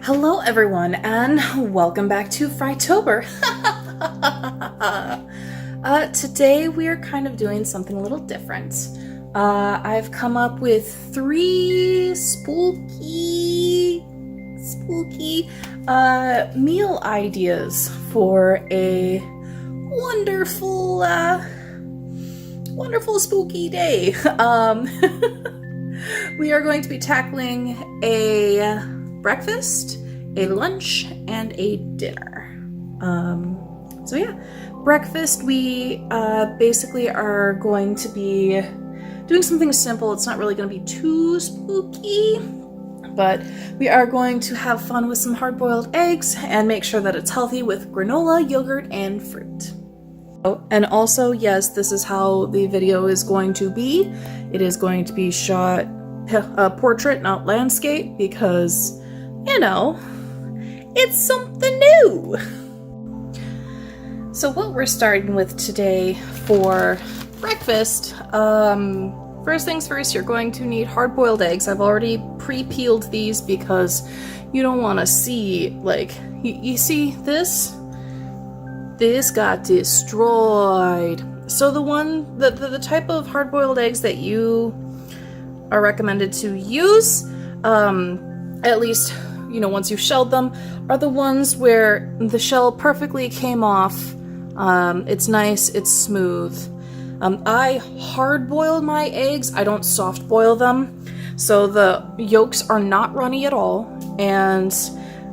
Hello everyone, and welcome back to Frightober. Today we are kind of doing something a little different. I've come up with 3 spooky meal ideas for a wonderful spooky day. We are going to be tackling a breakfast, a lunch, and a dinner. So yeah, breakfast, we basically are going to be doing something simple. It's not really going to be too spooky, but we are going to have fun with some hard-boiled eggs and make sure that it's healthy with granola, yogurt, and fruit. Oh, and also, yes, this is how the video is going to be. It is going to be shot portrait, not landscape, because you know, it's something new. So what we're starting with today for breakfast, first things first, you're going to need hard-boiled eggs. I've already pre-peeled these because you don't want to see, like, you see this? This got destroyed. So the type of hard-boiled eggs that you are recommended to use, at least, you know, once you've shelled them, are the ones where the shell perfectly came off. It's nice, it's smooth. I hard-boil my eggs, I don't soft-boil them, so the yolks are not runny at all. And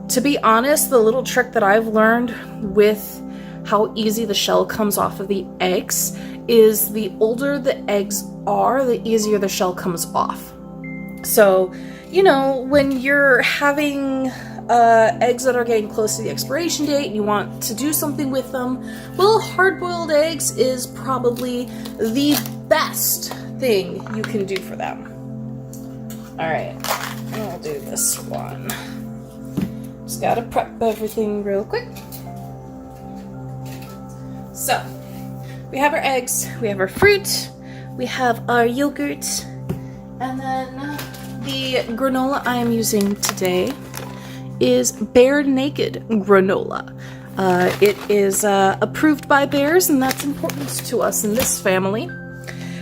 to be honest, the little trick that I've learned with how easy the shell comes off of the eggs is the older the eggs are, the easier the shell comes off. So, you know, when you're having eggs that are getting close to the expiration date and you want to do something with them, well, hard-boiled eggs is probably the best thing you can do for them. Alright, I'll do this one. Just gotta prep everything real quick. So, we have our eggs, we have our fruit, we have our yogurt, and then the granola I am using today is Bare Naked granola. It is approved by bears, and that's important to us in this family.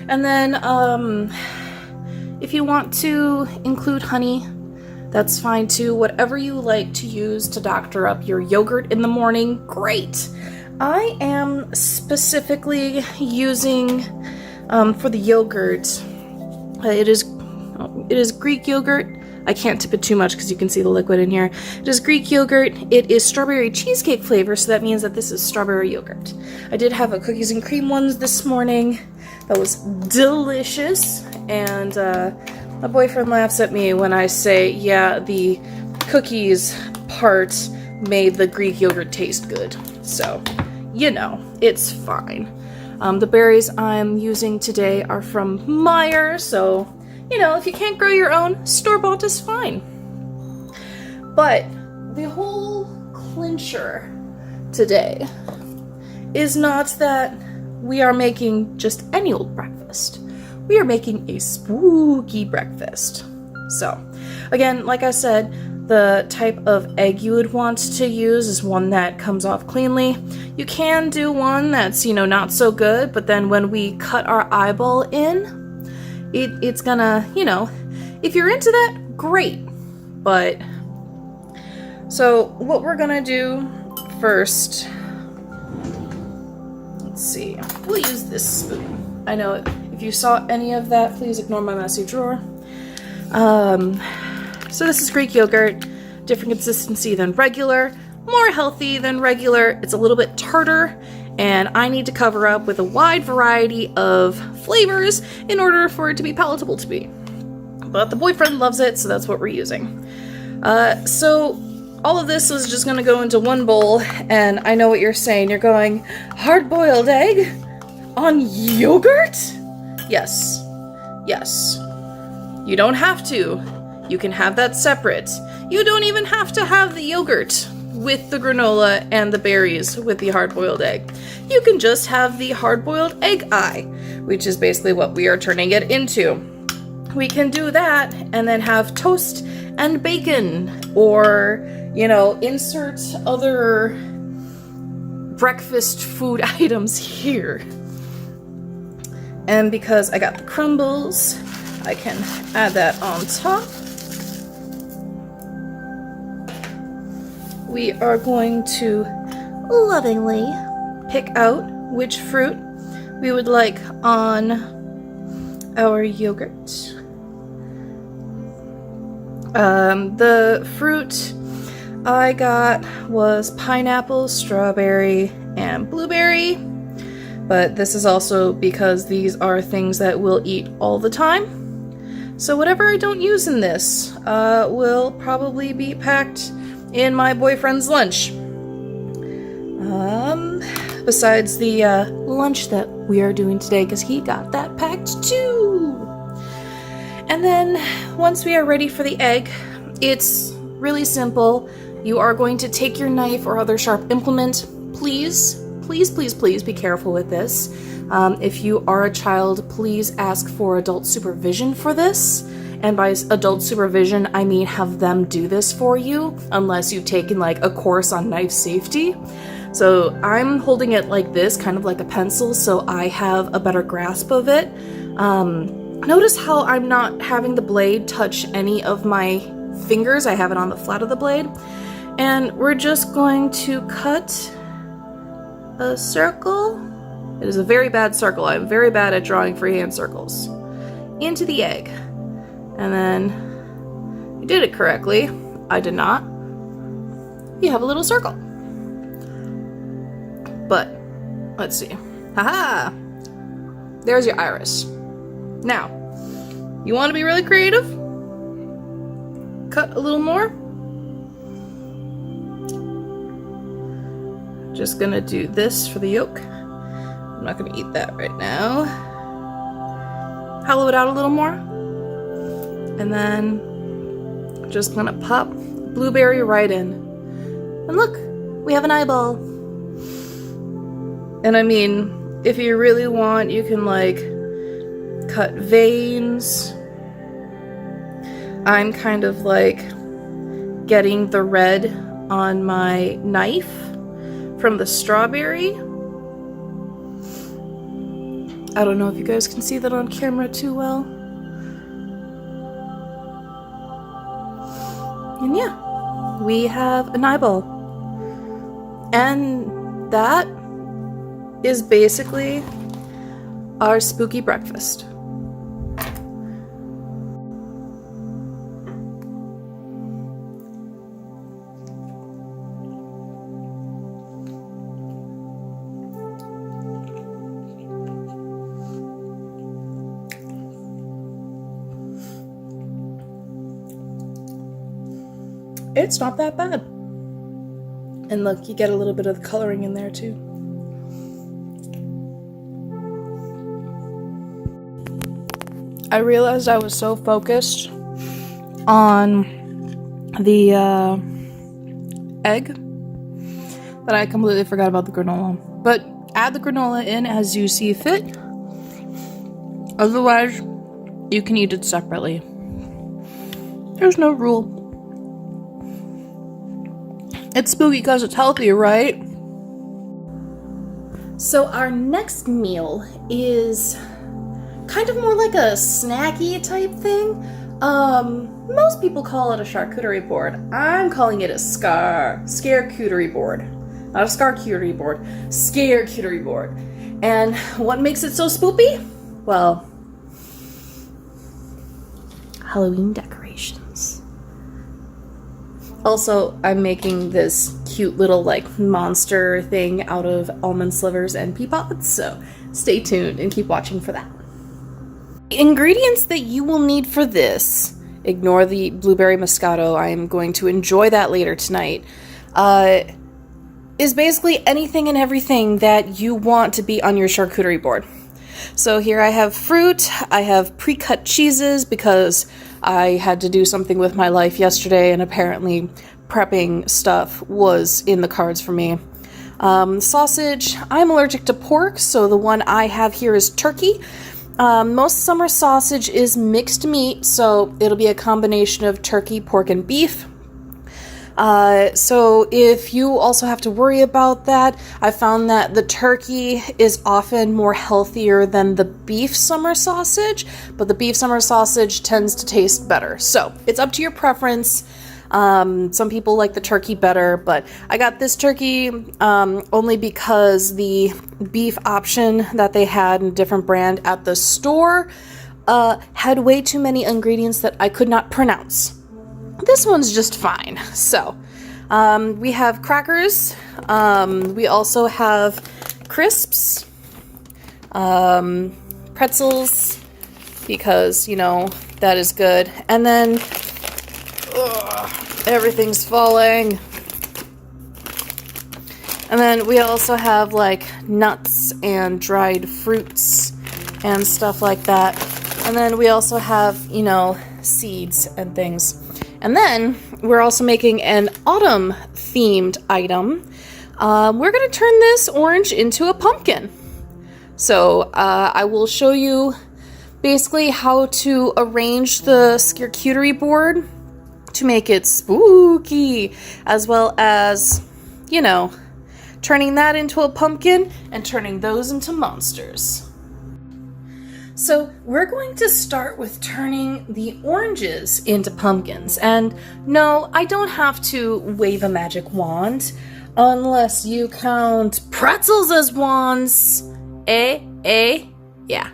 And then if you want to include honey, that's fine too. Whatever you like to use to doctor up your yogurt in the morning, great. I am specifically using for the yogurt, it is Greek yogurt. I can't tip it too much because you can see the liquid in here. It is Greek yogurt. It is strawberry cheesecake flavor, so that means that this is strawberry yogurt. I did have a cookies and cream ones this morning. That was delicious, and my boyfriend laughs at me when I say, yeah, the cookies part made the Greek yogurt taste good. So, you know, it's fine. The berries I'm using today are from Meijer, so you know, if you can't grow your own, store-bought is fine. But the whole clincher today is not that we are making just any old breakfast. We are making a spooky breakfast. So, again, like I said, the type of egg you would want to use is one that comes off cleanly. You can do one that's, you know, not so good, but then when we cut our eyeball in, it's gonna, you know, if you're into that, great. But, so what we're gonna do first, let's see, we'll use this spoon. I know if you saw any of that, please ignore my messy drawer. So this is Greek yogurt, different consistency than regular, more healthy than regular, it's a little bit tartar, and I need to cover up with a wide variety of flavors in order for it to be palatable to me. But the boyfriend loves it, so that's what we're using. So all of this is just gonna go into one bowl, and I know what you're saying. You're going, hard-boiled egg on yogurt? Yes. Yes. You don't have to. You can have that separate. You don't even have to have the yogurt with the granola and the berries with the hard-boiled egg. You can just have the hard-boiled egg eye, which is basically what we are turning it into. we can do that and then have toast and bacon, or, you know, insert other breakfast food items here. And because I got the crumbles, I can add that on top. We are going to lovingly pick out which fruit we would like on our yogurt. The fruit I got was pineapple, strawberry, and blueberry, but this is also because these are things that we'll eat all the time. So whatever I don't use in this will probably be packed in my boyfriend's lunch. Besides the lunch that we are doing today, because he got that packed too. And then once we are ready for the egg, it's really simple. You are going to take your knife or other sharp implement. Please, please, please, please be careful with this. If you are a child, please ask for adult supervision for this. And by adult supervision, I mean have them do this for you, unless you've taken like a course on knife safety. So I'm holding it like this, kind of like a pencil, so I have a better grasp of it. Notice how I'm not having the blade touch any of my fingers. I have it on the flat of the blade. And we're just going to cut a circle. It is a very bad circle. I'm very bad at drawing freehand circles. Into the egg. And then, you did it correctly. I did not. You have a little circle. But, let's see. Haha! There's your iris. Now, you want to be really creative? Cut a little more. Just gonna do this for the yolk. I'm not gonna eat that right now. Hollow it out a little more. And then just gonna pop blueberry right in. And look, we have an eyeball. And I mean, if you really want, you can like cut veins. I'm kind of like getting the red on my knife from the strawberry. I don't know if you guys can see that on camera too well. And yeah, we have an eyeball. And that is basically our spooky breakfast. It's not that bad. And look, you get a little bit of the coloring in there too. I realized I was so focused on the egg that I completely forgot about the granola. But add the granola in as you see fit. Otherwise, you can eat it separately. There's no rule. It's spooky because it's healthy, right? So our next meal is kind of more like a snacky type thing. Most people call it a charcuterie board. I'm calling it a scarecuterie board. Not a scarcuterie board, scarecuterie board. And what makes it so spoopy? Well, Halloween decorations. Also, I'm making this cute little like monster thing out of almond slivers and pea pods, so stay tuned and keep watching for that. The ingredients that you will need for this, ignore the blueberry moscato, I am going to enjoy that later tonight, is basically anything and everything that you want to be on your charcuterie board. So here I have fruit, I have pre-cut cheeses because I had to do something with my life yesterday and apparently prepping stuff was in the cards for me. Sausage, I'm allergic to pork, so the one I have here is turkey. Most summer sausage is mixed meat, so it'll be a combination of turkey, pork, and beef. So if you also have to worry about that, I found that the turkey is often more healthier than the beef summer sausage, but the beef summer sausage tends to taste better. So it's up to your preference. Some people like the turkey better, but I got this turkey only because the beef option that they had in a different brand at the store had way too many ingredients that I could not pronounce. This one's just fine. So, we have crackers. We also have crisps, pretzels, because, you know, that is good. And then, everything's falling. And then we also have, like, nuts and dried fruits and stuff like that. And then we also have, you know, seeds and things. And then we're also making an autumn-themed item. We're going to turn this orange into a pumpkin. So I will show you basically how to arrange the charcuterie board to make it spooky, as well as, you know, turning that into a pumpkin and turning those into monsters. So we're going to start with turning the oranges into pumpkins. And no, I don't have to wave a magic wand unless you count pretzels as wands. Yeah.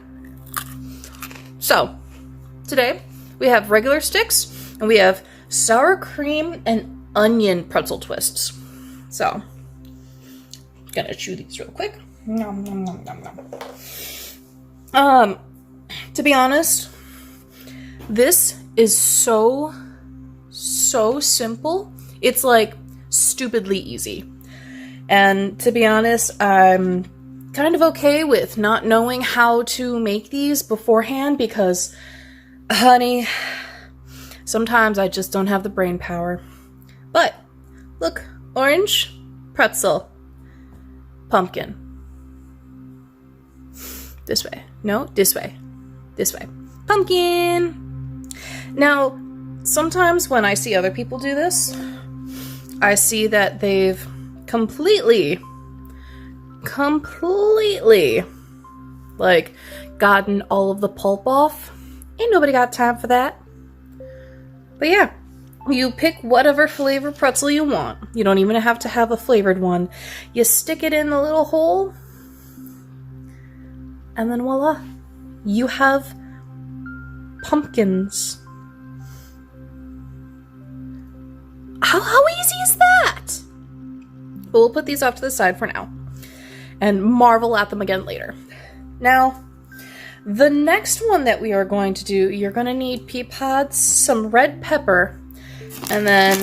So today we have regular sticks and we have sour cream and onion pretzel twists. So gonna chew these real quick. Nom, nom, nom, nom, nom. To be honest, this is so simple. It's like stupidly easy. And to be honest, I'm kind of okay with not knowing how to make these beforehand because, honey, sometimes I just don't have the brain power. But look, orange, pretzel, pumpkin. This way. No, this way. This way. Pumpkin! Now, sometimes when I see other people do this, I see that they've completely, like, gotten all of the pulp off. Ain't nobody got time for that. But yeah, you pick whatever flavor pretzel you want. You don't even have to have a flavored one. You stick it in the little hole, and then voila, you have pumpkins. How easy is that? But we'll put these off to the side for now and marvel at them again later. Now, the next one that we are going to do, you're going to need Pea Pods, some red pepper, and then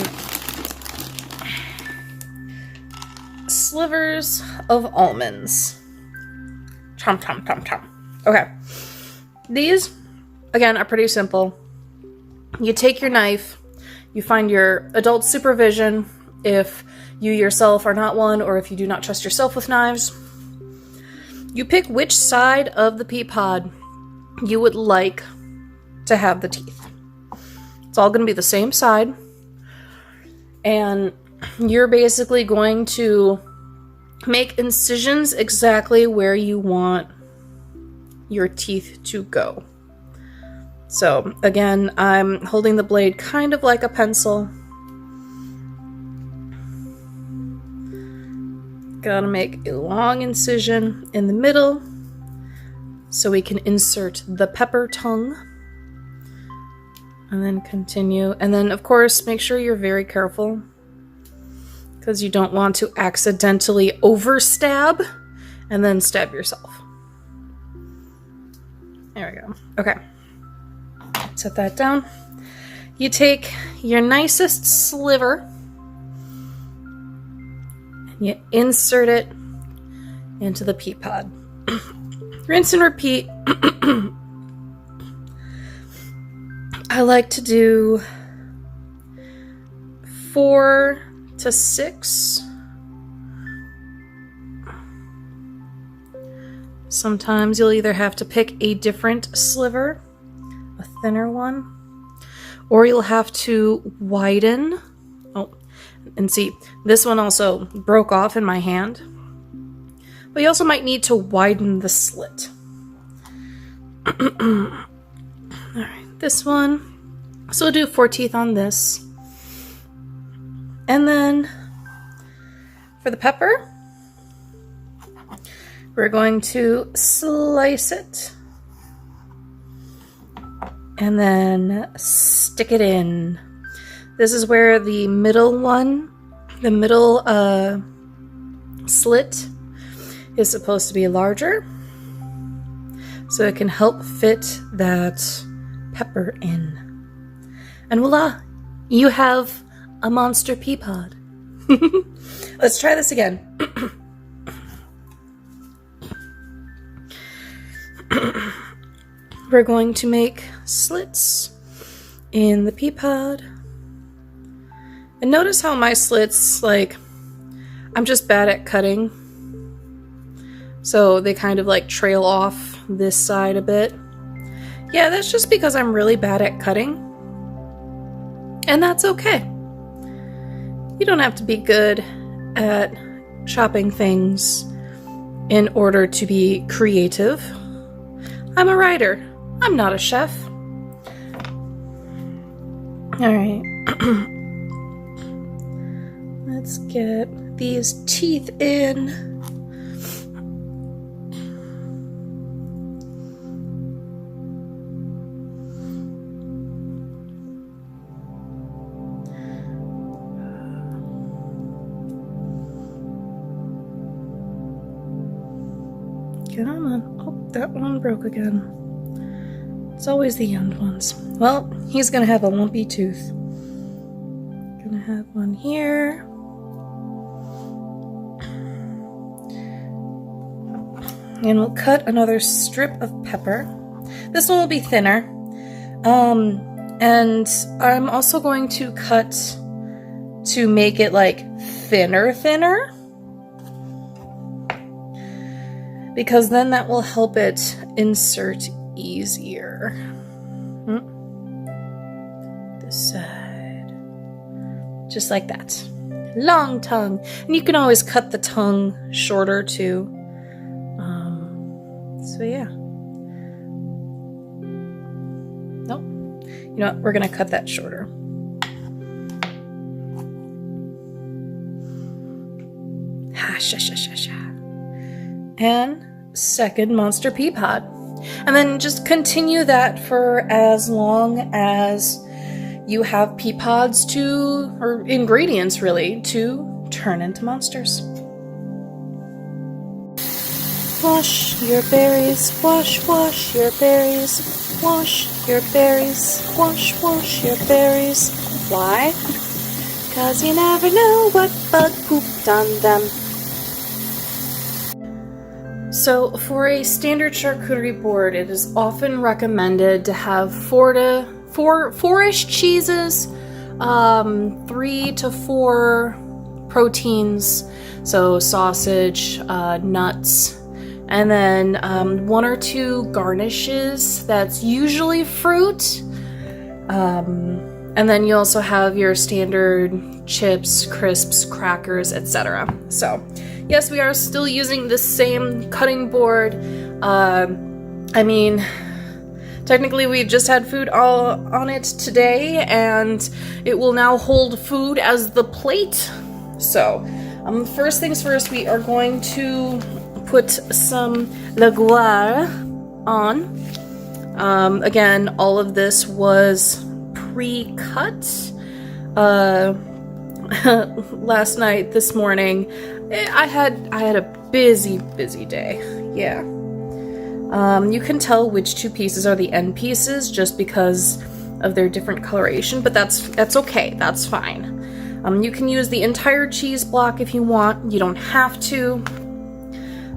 slivers of almonds. Chom, chom, chom, chom. Okay. These, again, are pretty simple. You take your knife, you find your adult supervision if you yourself are not one, or if you do not trust yourself with knives. You pick which side of the pea pod you would like to have the teeth. It's all going to be the same side. And you're basically going to make incisions exactly where you want your teeth to go. So again, I'm holding the blade kind of like a pencil. Gotta make a long incision in the middle so we can insert the pepper tongue. And then continue. And then, of course, make sure you're very careful because you don't want to accidentally overstab and then stab yourself. There we go. Okay. Set that down. You take your nicest sliver and you insert it into the pea pod. Rinse and repeat. I like to do 4 to 6 Sometimes you'll either have to pick a different sliver, a thinner one, or you'll have to widen. Oh, and see, this one also broke off in my hand. But you also might need to widen the slit. Alright, this one. So we'll do 4 teeth on this. And then for the pepper, we're going to slice it and then stick it in. This is where the middle one, the middle slit is supposed to be larger, so it can help fit that pepper in. And voila, you have a monster pea pod. Let's try this again. We're going to make slits in the pea pod. And notice how my slits, like, I'm just bad at cutting. So they kind of like trail off this side a bit. Yeah, that's just because I'm really bad at cutting. And that's okay. You don't have to be good at chopping things in order to be creative. I'm a writer. I'm not a chef. Alright. Let's get these teeth in. Come on. Oh, that one broke again. It's always the young ones. Well, he's gonna have a lumpy tooth. Gonna have one here. And we'll cut another strip of pepper. This one will be thinner. And I'm also going to cut to make it like thinner. Because then that will help it insert easier. This side. Just like that. Long tongue. And you can always cut the tongue shorter too. So yeah. Nope. You know what? We're gonna cut that shorter. And second monster pea pod. And then just continue that for as long as you have pea pods or ingredients really, to turn into monsters. Wash your berries, wash your berries, wash your berries, wash your berries. Why? 'Cause you never know what bug pooped on them. So for a standard charcuterie board, it is often recommended to have four-ish cheeses, 3 to 4 proteins, so sausage, nuts, and then 1 or 2 garnishes. That's usually fruit. And then you also have your standard chips, crisps, crackers, etc. So yes, we are still using the same cutting board. I mean, technically we just had food all on it today, and it will now hold food as the plate. So first things first, we are going to put some laguar on. Again, all of this was pre-cut. Last night, this morning, I had a busy day. Yeah. You can tell which 2 pieces are the end pieces just because of their different coloration, but that's okay. That's fine. You can use the entire cheese block if you want. You don't have to.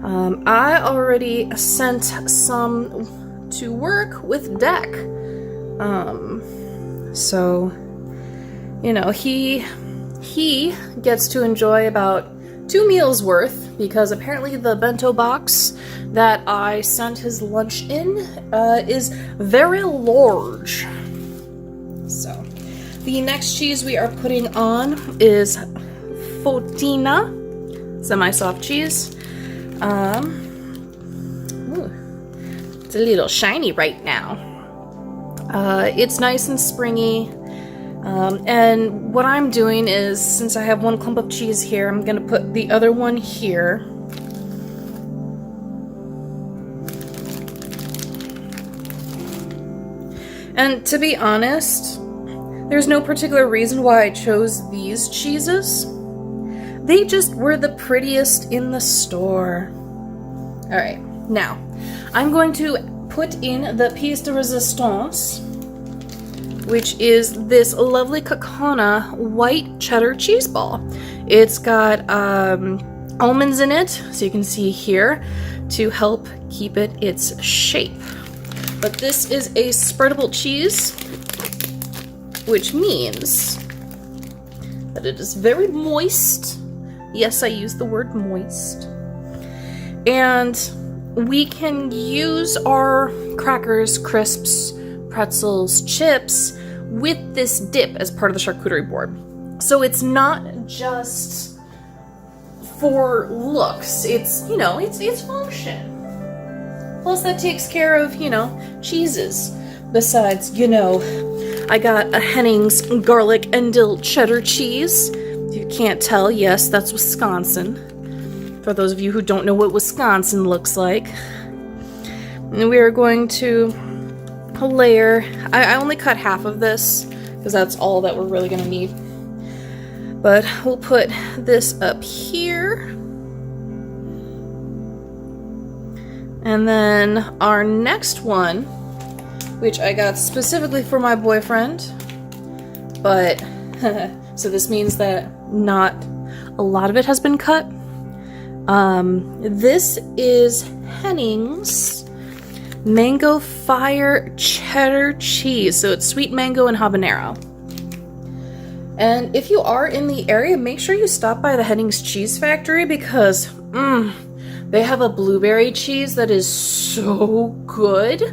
I already sent some to work with Deck. So, you know, he gets to enjoy about 2 meals worth, because apparently the bento box that I sent his lunch in is very large. So, the next cheese we are putting on is Fotina, semi-soft cheese. It's a little shiny right now. It's nice and springy. And what I'm doing is, since I have one clump of cheese here, I'm gonna put the other one here. And to be honest, there's no particular reason why I chose these cheeses. They just were the prettiest in the store. Alright, now, I'm going to put in the pièce de résistance, which is this lovely Kokona white cheddar cheese ball. It's got almonds in it, so you can see here, to help keep it its shape. But this is a spreadable cheese, which means that it is very moist. Yes, I use the word moist. And we can use our crackers, crisps, pretzels, chips with this dip as part of the charcuterie board. So it's not just for looks, it's, you know, it's function. Plus that takes care of, you know, cheeses. Besides, you know, I got a Henning's garlic and dill cheddar cheese. If you can't tell, yes, that's Wisconsin. For those of you who don't know what Wisconsin looks like. And we are going to layer, I only cut half of this, because that's all that we're really going to need. But we'll put this up here. And then our next one, which I got specifically for my boyfriend, but so this means that not a lot of it has been cut. This is Henning's Mango Fire Cheddar Cheese. So it's sweet mango and habanero. And if you are in the area, make sure you stop by the Henning's Cheese Factory, because they have a blueberry cheese that is so good.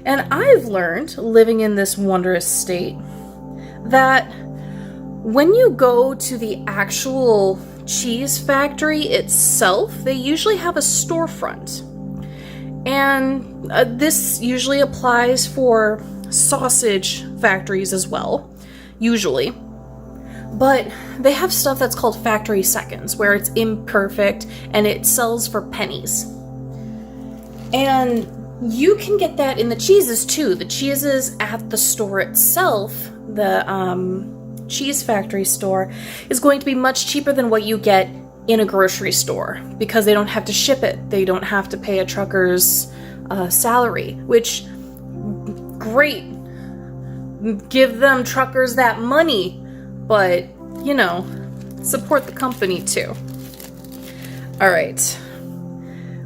And I've learned, living in this wondrous state, that when you go to the actual cheese factory itself, they usually have a storefront. And this usually applies for sausage factories as well, usually. But they have stuff that's called factory seconds, where it's imperfect and it sells for pennies. And you can get that in the cheeses too. The cheeses at the store itself, the cheese factory store, is going to be much cheaper than what you get in a grocery store, because they don't have to ship it. They don't have to pay a trucker's salary, which, great. Give them truckers that money. But, you know, support the company too. Alright.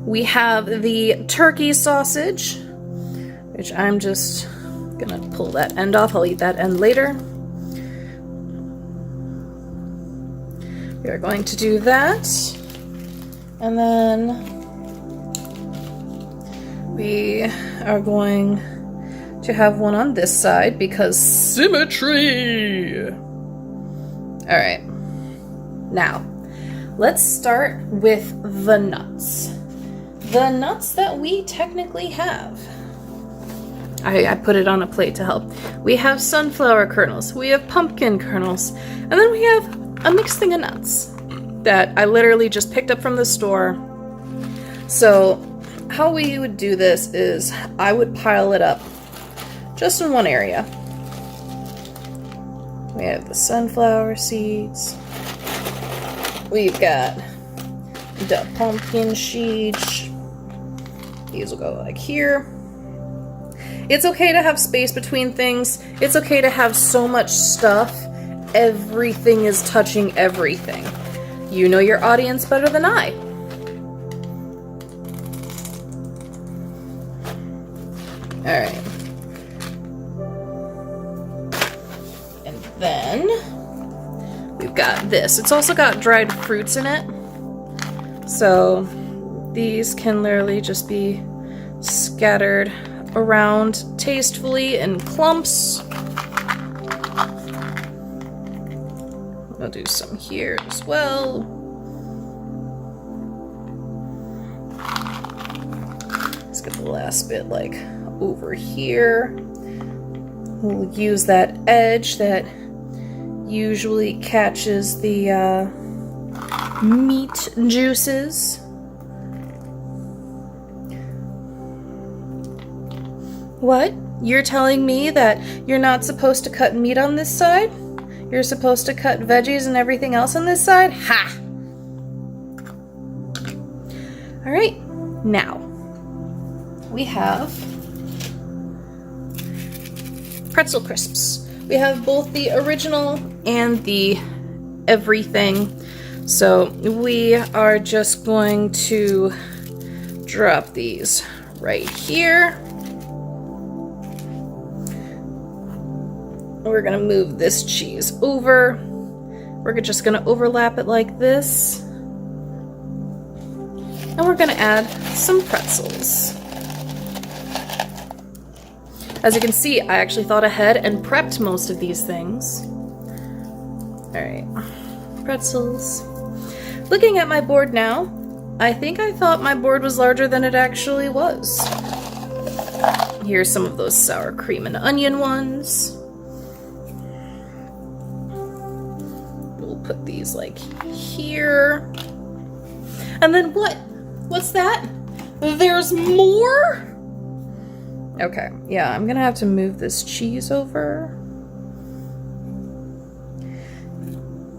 We have the turkey sausage, which I'm just gonna pull that end off. I'll eat that end later. We are going to do that. And then we are going to have one on this side, because symmetry! Alright, now, let's start with the nuts. The nuts that we technically have. I put it on a plate to help. We have sunflower kernels, we have pumpkin kernels, and then we have a mixed thing of nuts that I literally just picked up from the store. So, how we would do this is, I would pile it up just in one area. We have the sunflower seeds. We've got the pumpkin seeds. These will go like here. It's okay to have space between things. It's okay to have so much stuff. Everything is touching everything. You know your audience better than I. Alright. Then we've got this. It's also got dried fruits in it. So these can literally just be scattered around tastefully in clumps. I'll do some here as well. Let's get the last bit like over here. We'll use that edge that usually catches the meat juices. What? You're telling me that you're not supposed to cut meat on this side? You're supposed to cut veggies and everything else on this side? Ha! Alright, now we have Pretzel Crisps. We have both the original and the everything. So we are just going to drop these right here. We're gonna move this cheese over. We're just gonna overlap it like this. And we're gonna add some pretzels. As you can see, I actually thought ahead and prepped most of these things. Alright, pretzels. Looking at my board now, I think I thought my board was larger than it actually was. Here's some of those sour cream and onion ones. We'll put these like here. And then what? What's that? There's more? Okay, yeah, I'm gonna have to move this cheese over.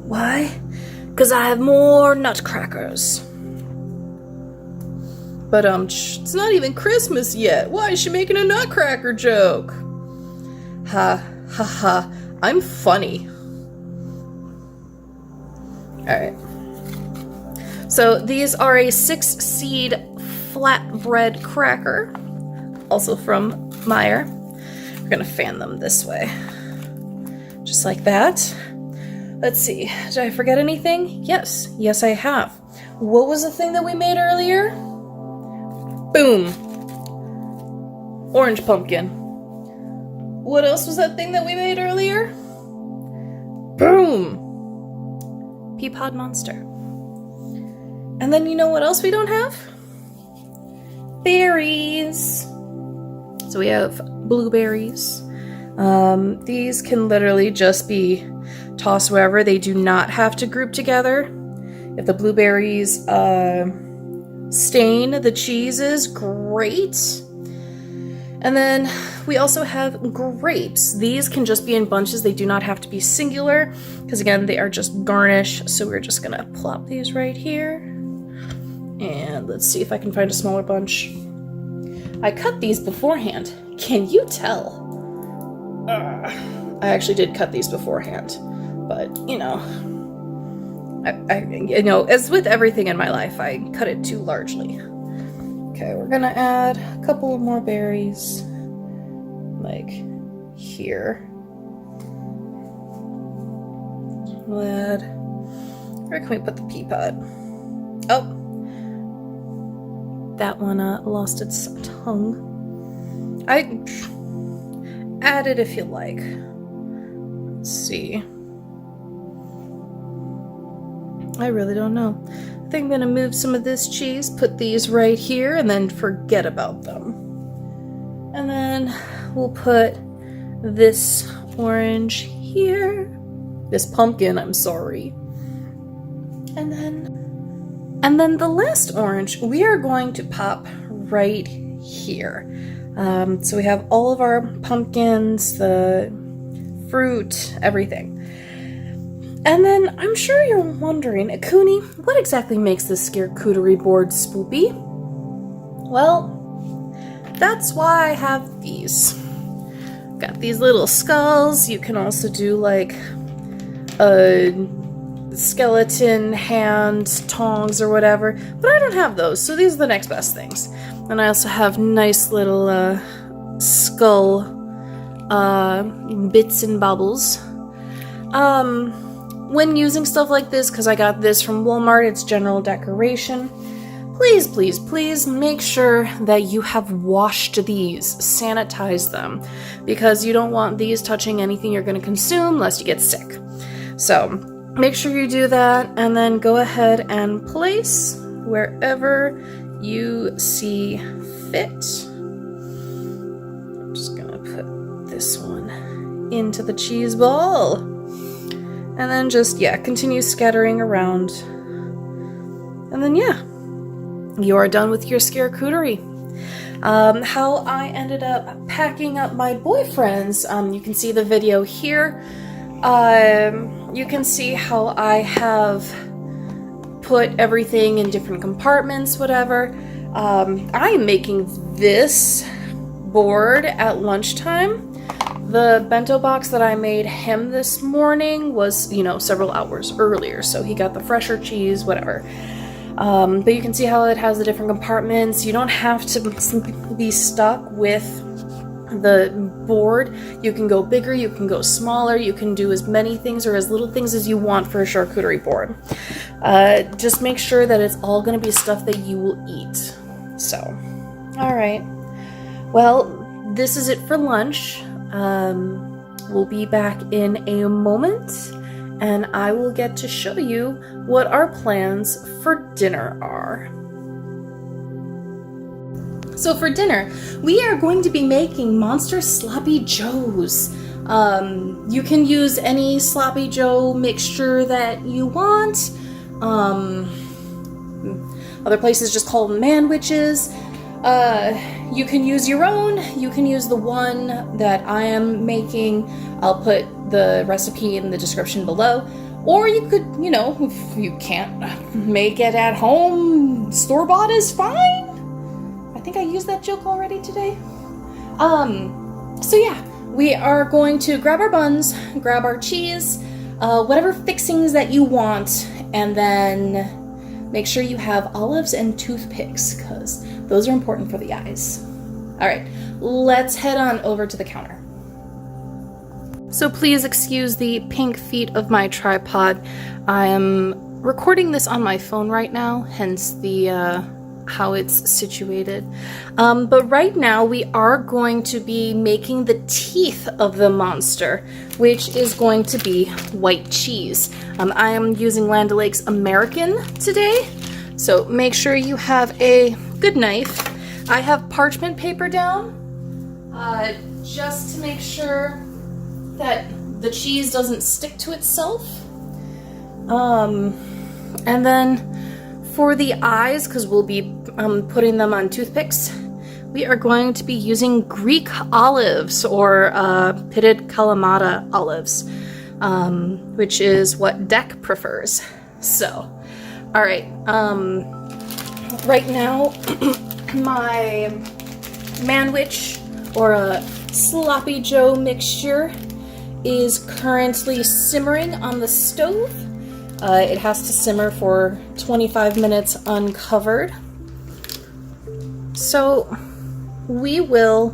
Why? Because I have more nutcrackers. But it's not even Christmas yet. Why is she making a nutcracker joke? Ha, ha, ha. I'm funny. Alright. So these are a 6-seed flatbread cracker. Also from Meyer. We're gonna fan them this way. Just like that. Let's see, did I forget anything? Yes, yes I have. What was the thing that we made earlier? Boom. Orange pumpkin. What else was that thing that we made earlier? Boom. Pea Pod monster. And then you know what else we don't have? Berries. So we have blueberries. These can literally just be tossed wherever. They do not have to group together. If the blueberries stain the cheeses, great. And then we also have grapes. These can just be in bunches. They do not have to be singular because again, they are just garnish. So we're just gonna plop these right here. And let's see if I can find a smaller bunch. I cut these beforehand. Can you tell? I actually did cut these beforehand, but you know, you know, as with everything in my life, I cut it too largely. Okay, we're gonna add a couple more berries, like here. We'll add. Where can we put the pea pod? Oh, that one lost its tongue. Add it if you like. Let's see. I really don't know. I think I'm gonna move some of this cheese, put these right here, and then forget about them. And then we'll put this orange here. This pumpkin, I'm sorry. And then the last orange, we are going to pop right here. So we have all of our pumpkins, the fruit, everything. And then I'm sure you're wondering, Cooney, what exactly makes this Charcuterie Board spoopy? Well, that's why I have these. Got these little skulls. You can also do like a skeleton hand tongs or whatever, but I don't have those, so these are the next best things. And I also have nice little skull bits and bobbles. when using stuff like this, because I got this from Walmart, it's general decoration, please, please, please make sure that you have washed these, sanitize them, because you don't want these touching anything you're going to consume lest you get sick. So make sure you do that, and then go ahead and place wherever you see fit. I'm just going to put this one into the cheese ball. And then just, yeah, continue scattering around. And then, yeah, you are done with your charcuterie. How I ended up packing up my boyfriend's, you can see the video here. You can see how I have put everything in different compartments, whatever. I am making this board at lunchtime. The bento box that I made him this morning was, you know, several hours earlier, so he got the fresher cheese, whatever. But you can see how it has the different compartments. You don't have to be stuck with the board. You can go bigger, you can go smaller, you can do as many things or as little things as you want for a charcuterie board. Just make sure that it's all going to be stuff that you will eat. So, alright. Well, this is it for lunch. We'll be back in a moment, and I will get to show you what our plans for dinner are. So for dinner, we are going to be making Monster Sloppy Joes. You can use any Sloppy Joe mixture that you want. Other places just call them manwiches. You can use your own. You can use the one that I am making. I'll put the recipe in the description below. Or you could, you know, if you can't make it at home, store-bought is fine. I think I used that joke already today. So yeah, we are going to grab our buns, grab our cheese, whatever fixings that you want, and then make sure you have olives and toothpicks, because those are important for the eyes. All right, let's head on over to the counter. So please excuse the pink feet of my tripod. I am recording this on my phone right now, hence the how it's situated. But right now we are going to be making the teeth of the monster, which is going to be white cheese. I am using Land O'Lakes American today, so make sure you have a good knife. I have parchment paper down, just to make sure that the cheese doesn't stick to itself. And then for the eyes, because we'll be putting them on toothpicks, we are going to be using Greek olives, or pitted Kalamata olives, which is what Deck prefers. So, alright, right now, my manwich, or a sloppy joe mixture, is currently simmering on the stove. It has to simmer for 25 minutes uncovered. So we will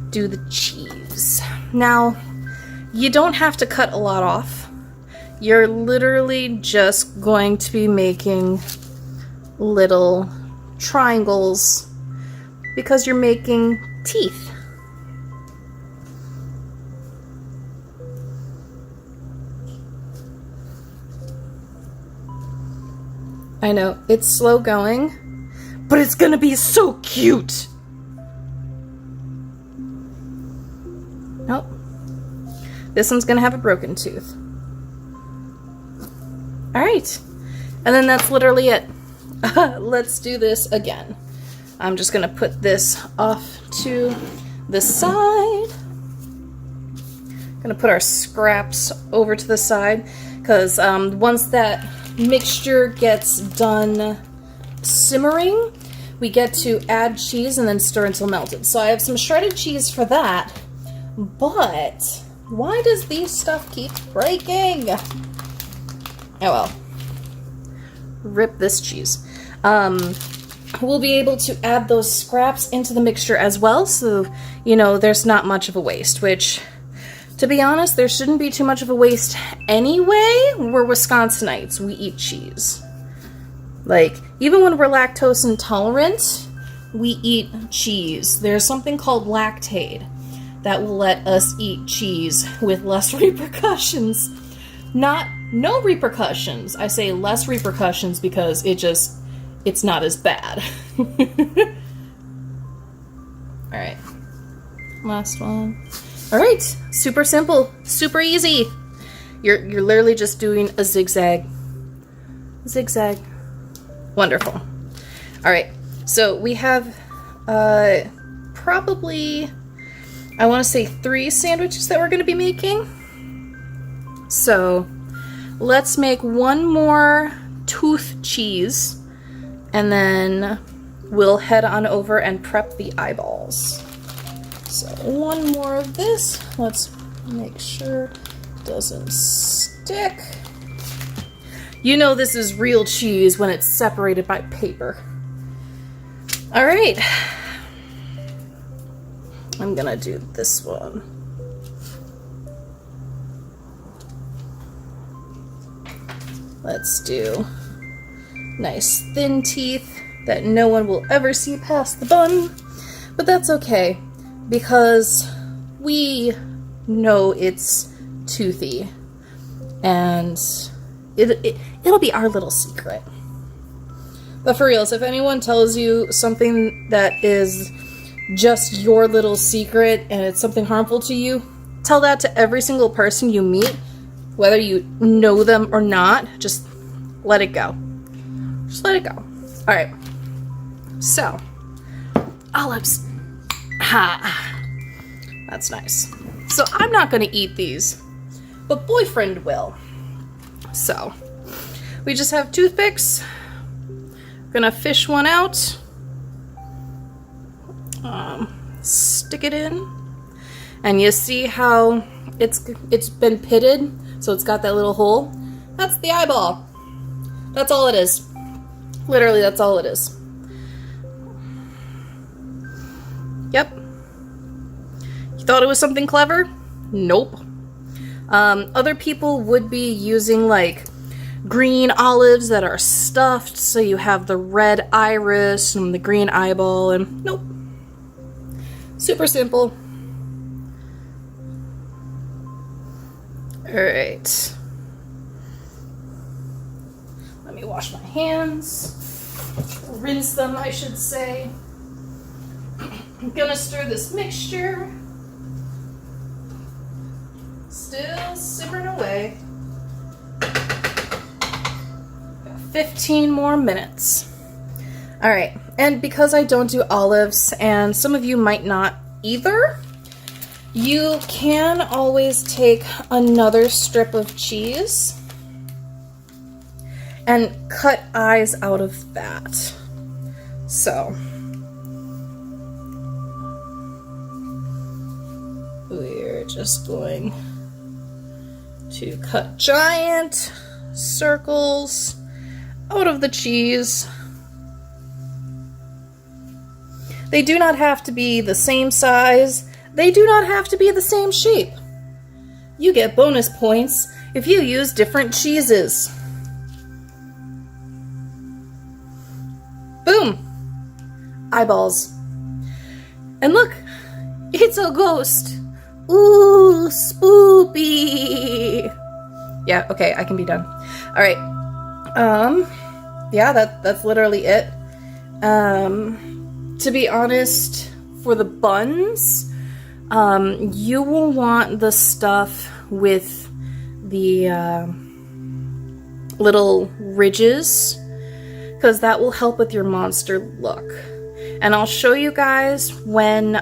do the cheese. Now, you don't have to cut a lot off. You're literally just going to be making little triangles because you're making teeth. I know, it's slow going, but it's gonna be so cute! Nope. This one's gonna have a broken tooth. Alright. And then that's literally it. Let's do this again. I'm just gonna put this off to the side. Gonna put our scraps over to the side, because once that mixture gets done simmering, we get to add cheese and then stir until melted. So I have some shredded cheese for that, but why does these stuff keep breaking? Oh well. Rip this cheese. We'll be able to add those scraps into the mixture as well, so, you know, there's not much of a waste, which To be honest, there shouldn't be too much of a waste anyway. We're Wisconsinites. We eat cheese. Like, even when we're lactose intolerant, we eat cheese. There's something called lactate that will let us eat cheese with less repercussions. Not no repercussions. I say less repercussions because it's not as bad. Alright. Last one. Alright. Super simple. Super easy. You're literally just doing a zigzag. Zigzag. Wonderful. Alright. So we have probably, I want to say 3 sandwiches that we're going to be making. So let's make one more tooth cheese and then we'll head on over and prep the eyeballs. So one more of this. Let's make sure it doesn't stick. You know this is real cheese when it's separated by paper. All right. I'm gonna do this one. Let's do nice thin teeth that no one will ever see past the bun, but that's okay because we know it's toothy and it'll be our little secret. But for reals, if anyone tells you something that is just your little secret and it's something harmful to you, tell that to every single person you meet, whether you know them or not. Just let it go. Just let it go. All right. So, olives. Ha. That's nice. So I'm not going to eat these, but boyfriend will. So we just have toothpicks. Gonna fish one out. Stick it in, and you see how it's been pitted, so it's got that little hole. That's the eyeball. That's all it is. Literally, that's all it is. Yep. You thought it was something clever? Nope. Other people would be using like green olives that are stuffed, so you have the red iris and the green eyeball, and nope. Super simple. Alright. Let me wash my hands. Rinse them, I should say. I'm gonna stir this mixture. Still simmering away. Got 15 more minutes. Alright, and because I don't do olives, and some of you might not either, you can always take another strip of cheese and cut eyes out of that. So we're just going to cut giant circles out of the cheese. They do not have to be the same size. They do not have to be the same shape. You get bonus points if you use different cheeses. Boom! Eyeballs. And look, it's a ghost. Ooh, spoopy. Yeah, okay, I can be done. All right. Yeah, that's literally it. To be honest, for the buns, you will want the stuff with the little ridges, because that will help with your monster look. And I'll show you guys when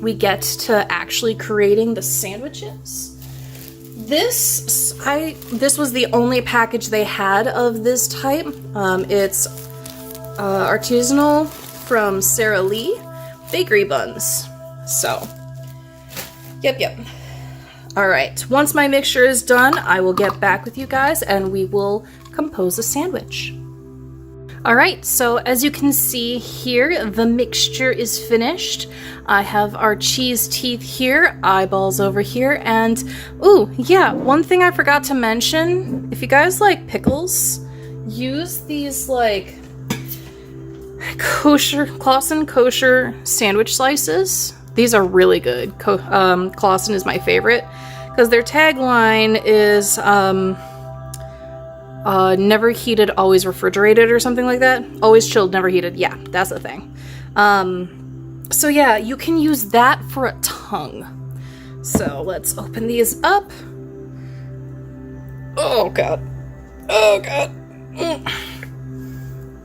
we get to actually creating the sandwiches. This was the only package they had of this type. It's artisanal from Sara Lee bakery buns. So, yep. All right, once my mixture is done, I will get back with you guys and we will compose a sandwich. All right, so as you can see here, the mixture is finished. I have our cheese teeth here, eyeballs over here, and ooh, yeah, one thing I forgot to mention, if you guys like pickles, use these like Clausen kosher sandwich slices. These are really good. Clausen is my favorite because their tagline is never heated, always refrigerated or something like that. Always chilled, never heated. Yeah, that's the thing. So yeah, you can use that for a tongue. So let's open these up. Oh god. Oh god.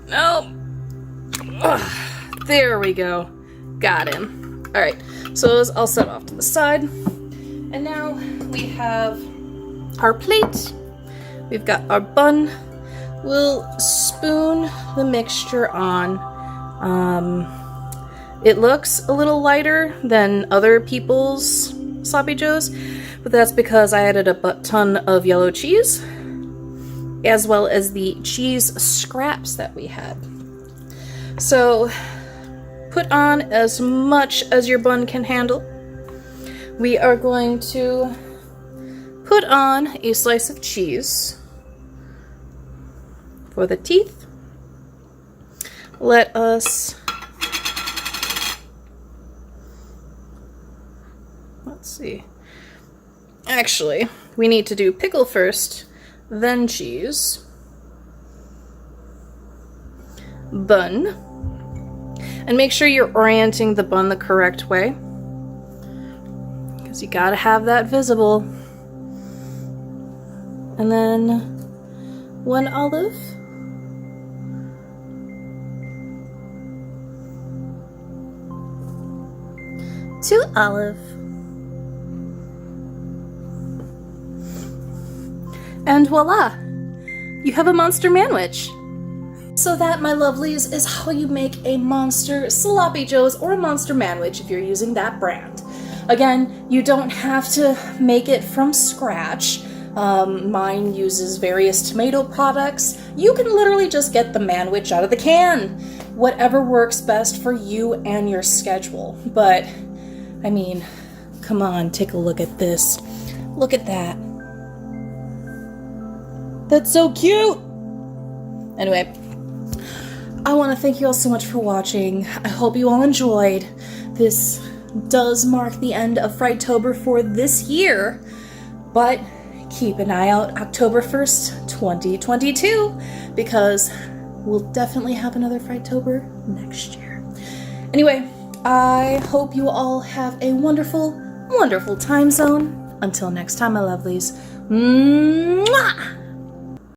No. Ugh. There we go. Got him. Alright, so those I'll set off to the side. And now we have our plate. We've got our bun. We'll spoon the mixture on. It looks a little lighter than other people's sloppy joes, but that's because I added a butt ton of yellow cheese, as well as the cheese scraps that we had. So put on as much as your bun can handle. We are going to put on a slice of cheese for the teeth. Let us, let's see. Actually, we need to do pickle first, then cheese. Bun. And make sure you're orienting the bun the correct way, because you gotta have that visible. And then 1 olive. 2 olive. And voila! You have a monster manwich. So that, my lovelies, is how you make a monster sloppy joes or a monster manwich if you're using that brand. Again, you don't have to make it from scratch. Mine uses various tomato products. You can literally just get the manwich out of the can. Whatever works best for you and your schedule. But, I mean, come on, take a look at this. Look at that. That's so cute! Anyway, I want to thank you all so much for watching. I hope you all enjoyed. This does mark the end of Frightober for this year, but keep an eye out October 1st, 2022, because we'll definitely have another Frightober next year. Anyway, I hope you all have a wonderful, wonderful time zone. Until next time, my lovelies. Mwah!